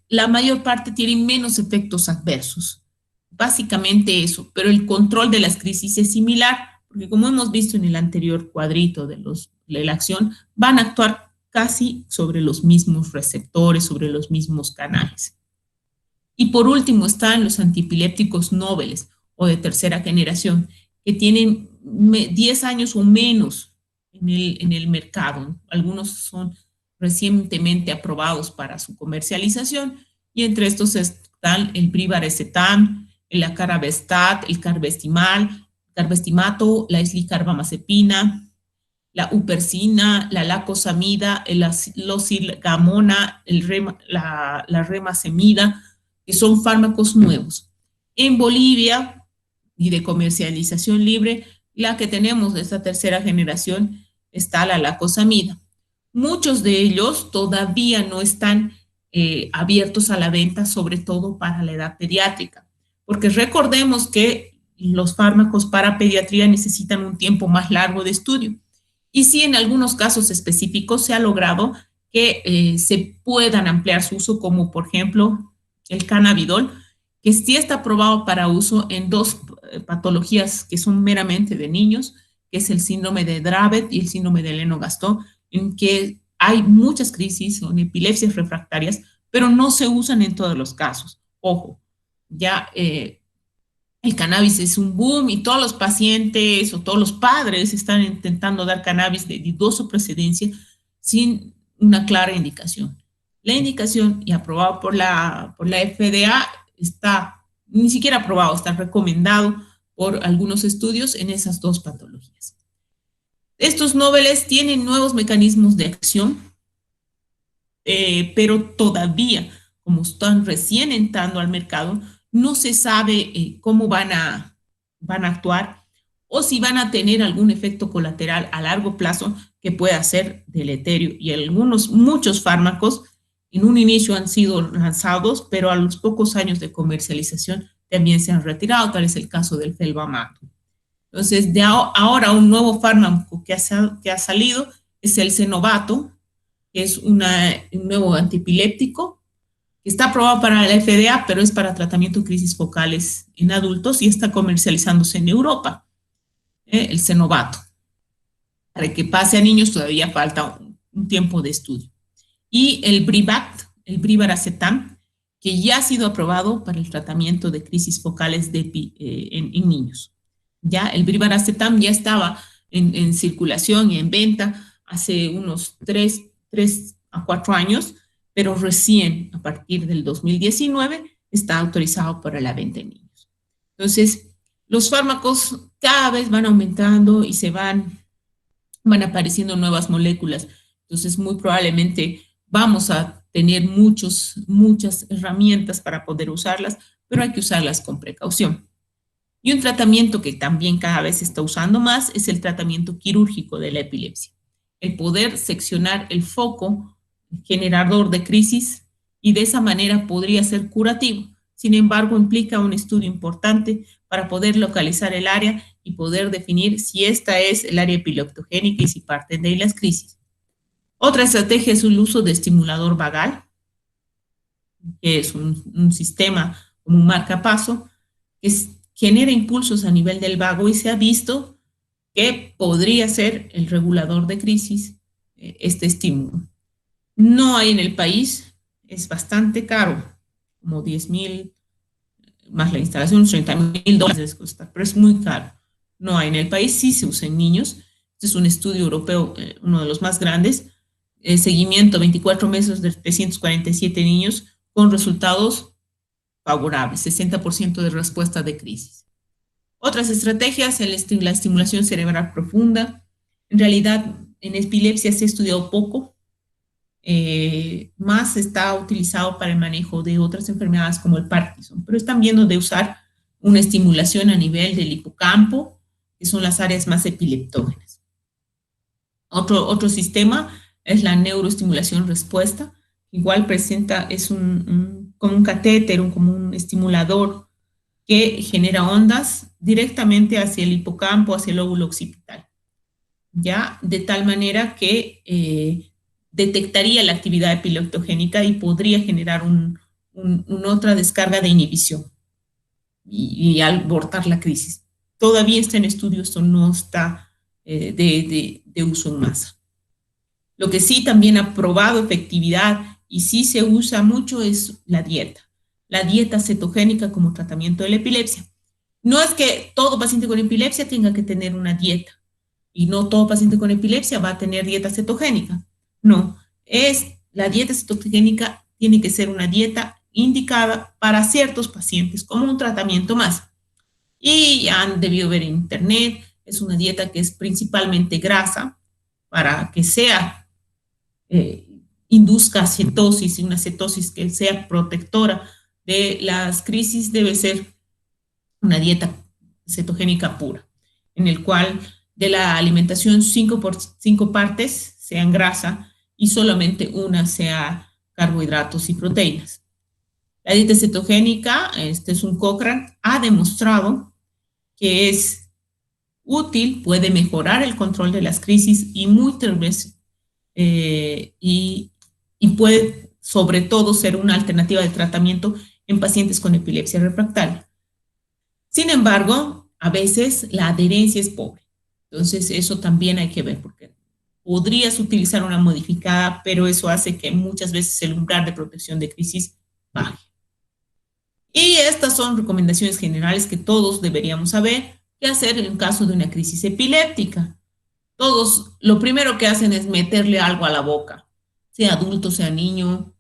La mayor parte tienen menos efectos adversos. Básicamente eso, pero el control de las crisis es similar, porque como hemos visto en el anterior cuadrito de la acción, van a actuar casi sobre los mismos receptores, sobre los mismos canales. Y por último están los antiepilépticos noveles o de tercera generación, que tienen 10 años o menos en el mercado. Algunos son recientemente aprobados para su comercialización, y entre estos están el brivaracetam, el acarabestat, el carbestimato, la islicarbamazepina, la upersina, la lacosamida, el losargamona, la remacemida, que son fármacos nuevos. En Bolivia, y de comercialización libre, la que tenemos de esta tercera generación está la lacosamida. Muchos de ellos todavía no están abiertos a la venta, sobre todo para la edad pediátrica, porque recordemos que los fármacos para pediatría necesitan un tiempo más largo de estudio. Y sí, en algunos casos específicos se ha logrado que se puedan ampliar su uso, como por ejemplo el cannabidol, que sí está aprobado para uso en dos patologías que son meramente de niños, que es el síndrome de Dravet y el síndrome de Lennox-Gastaut, en que hay muchas crisis o epilepsias refractarias, pero no se usan en todos los casos. Ojo, ya el cannabis es un boom y todos los pacientes o todos los padres están intentando dar cannabis de dudosa procedencia sin una clara indicación. La indicación, y aprobado por la FDA, está ni siquiera aprobado, está recomendado por algunos estudios en esas dos patologías. Estos noveles tienen nuevos mecanismos de acción, pero todavía, como están recién entrando al mercado, no se sabe cómo van a actuar o si van a tener algún efecto colateral a largo plazo que pueda ser deleterio. Y muchos fármacos en un inicio han sido lanzados, pero a los pocos años de comercialización también se han retirado, tal es el caso del felbamato. Entonces, ahora un nuevo fármaco que ha salido es el Cenobato, que es un nuevo antiepiléptico, que está aprobado para la FDA, pero es para tratamiento de crisis focales en adultos y está comercializándose en Europa, el Cenobato. Para que pase a niños todavía falta un tiempo de estudio. Y el Brivact, el brivaracetam, que ya ha sido aprobado para el tratamiento de crisis focales en niños. Ya el brivaracetam ya estaba en circulación y en venta hace unos 3 a 4 años, pero recién a partir del 2019 está autorizado para la venta en niños. Entonces, los fármacos cada vez van aumentando y van apareciendo nuevas moléculas. Entonces, muy probablemente vamos a tener muchas herramientas para poder usarlas, pero hay que usarlas con precaución. Y un tratamiento que también cada vez se está usando más es el tratamiento quirúrgico de la epilepsia. El poder seccionar el foco generador de crisis, y de esa manera podría ser curativo. Sin embargo, implica un estudio importante para poder localizar el área y poder definir si esta es el área epileptogénica y si parten de ahí las crisis. Otra estrategia es el uso de estimulador vagal, que es un sistema como un marcapaso, que genera impulsos a nivel del vago y se ha visto que podría ser el regulador de crisis este estímulo. No hay en el país, es bastante caro, como 10,000 más la instalación, $30,000 cuesta, pero es muy caro. No hay en el país, sí se usa en niños. Este es un estudio europeo, uno de los más grandes. Seguimiento 24 meses de 347 niños con resultados favorables, 60% de respuesta de crisis. Otras estrategias, la estimulación cerebral profunda. En realidad, en epilepsia se ha estudiado poco, más está utilizado para el manejo de otras enfermedades como el Parkinson, pero están viendo de usar una estimulación a nivel del hipocampo, que son las áreas más epileptógenas. Otro sistema es la neuroestimulación respuesta, igual presenta, es como un catéter, como un estimulador que genera ondas directamente hacia el hipocampo, hacia el lóbulo occipital, ya de tal manera que detectaría la actividad epileptogénica y podría generar otra descarga de inhibición y abortar la crisis. Todavía está en estudio, esto no está de uso en masa. Lo que sí también ha probado efectividad y sí se usa mucho es la dieta cetogénica como tratamiento de la epilepsia. No es que todo paciente con epilepsia tenga que tener una dieta y no todo paciente con epilepsia va a tener dieta cetogénica. No, la dieta cetogénica tiene que ser una dieta indicada para ciertos pacientes como un tratamiento más. Y han debido ver en internet, es una dieta que es principalmente grasa para que induzca cetosis y una cetosis que sea protectora de las crisis. Debe ser una dieta cetogénica pura, en el cual de la alimentación 5 partes sean grasa y solamente una sea carbohidratos y proteínas. La dieta cetogénica, este es un Cochrane, ha demostrado que es útil, puede mejorar el control de las crisis y muchas veces y puede sobre todo ser una alternativa de tratamiento en pacientes con epilepsia refractaria. Sin embargo, a veces la adherencia es pobre. Entonces, eso también hay que ver, porque podrías utilizar una modificada, pero eso hace que muchas veces el umbral de protección de crisis baje. Y estas son recomendaciones generales que todos deberíamos saber qué hacer en caso de una crisis epiléptica. Todos lo primero que hacen es meterle algo a la boca, sea adulto, sea niño.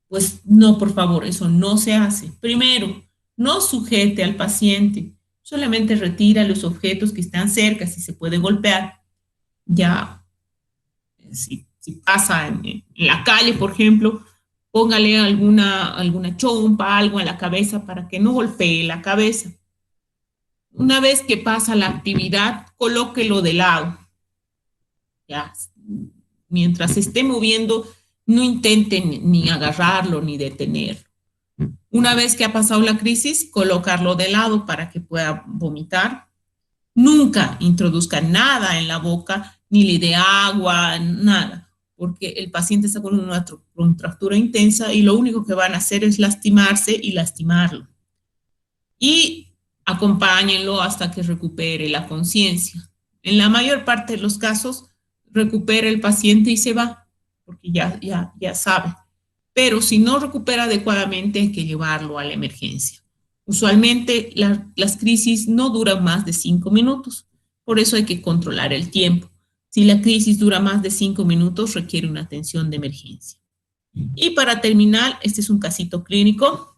Pues no, por favor, eso no se hace. Primero, no sujete al paciente, solamente retira los objetos que están cerca, si se puede golpear. Ya, si pasa en la calle, por ejemplo, póngale alguna chompa, algo en la cabeza para que no golpee la cabeza. Una vez que pasa la actividad, colóquelo de lado. Ya, mientras se esté moviendo, no intenten ni agarrarlo ni detenerlo. Una vez que ha pasado la crisis, colocarlo de lado para que pueda vomitar. Nunca introduzca nada en la boca, ni le dé agua, nada, porque el paciente está con una contractura intensa y lo único que van a hacer es lastimarse y lastimarlo. Y acompáñenlo hasta que recupere la conciencia. En la mayor parte de los casos, recupera el paciente y se va, porque ya sabe. Pero si no recupera adecuadamente, hay que llevarlo a la emergencia. Usualmente las crisis no duran más de 5 minutos, por eso hay que controlar el tiempo. Si la crisis dura más de 5 minutos, requiere una atención de emergencia. Y para terminar, este es un casito clínico.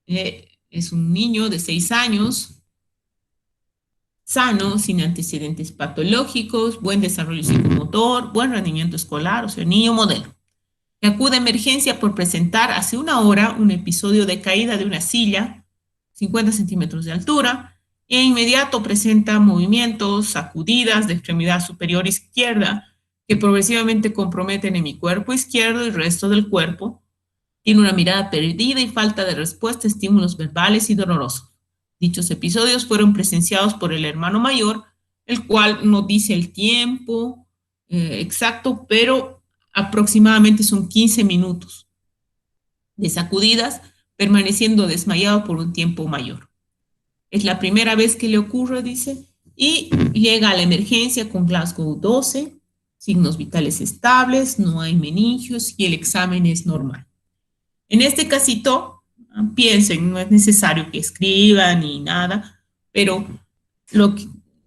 Es un niño de 6 años, sano, sin antecedentes patológicos, buen desarrollo psicomotor, buen rendimiento escolar, o sea, niño modelo, que acude a emergencia por presentar hace 1 hora un episodio de caída de una silla, 50 centímetros de altura, e inmediato presenta movimientos, sacudidas de extremidad superior izquierda, que progresivamente comprometen en mi cuerpo izquierdo y el resto del cuerpo, Tiene una mirada perdida y falta de respuesta a estímulos verbales y dolorosos. Dichos episodios fueron presenciados por el hermano mayor, el cual no dice el tiempo exacto, pero aproximadamente son 15 minutos de sacudidas, permaneciendo desmayado por un tiempo mayor. Es la primera vez que le ocurre, dice, y llega a la emergencia con Glasgow 12, signos vitales estables, no hay meningios y el examen es normal. En este casito, piensen, no es necesario que escriban ni nada, pero lo,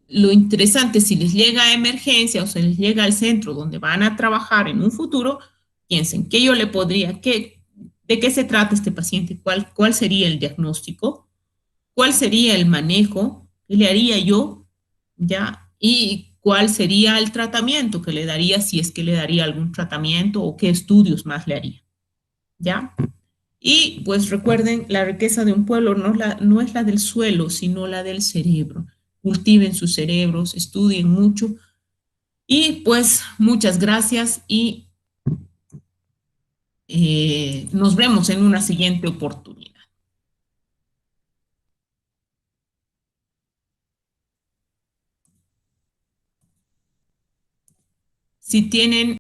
lo interesante, si les llega a emergencia o se les llega al centro donde van a trabajar en un futuro, piensen, ¿qué yo le podría, de qué se trata este paciente? ¿Cuál sería el diagnóstico? ¿Cuál sería el manejo que le haría yo? ¿Ya? ¿Y cuál sería el tratamiento que le daría, si es que le daría algún tratamiento o qué estudios más le haría? ¿Ya? Y pues recuerden, la riqueza de un pueblo no es la del suelo, sino la del cerebro. Cultiven sus cerebros, estudien mucho y pues muchas gracias y nos vemos en una siguiente oportunidad. Si tienen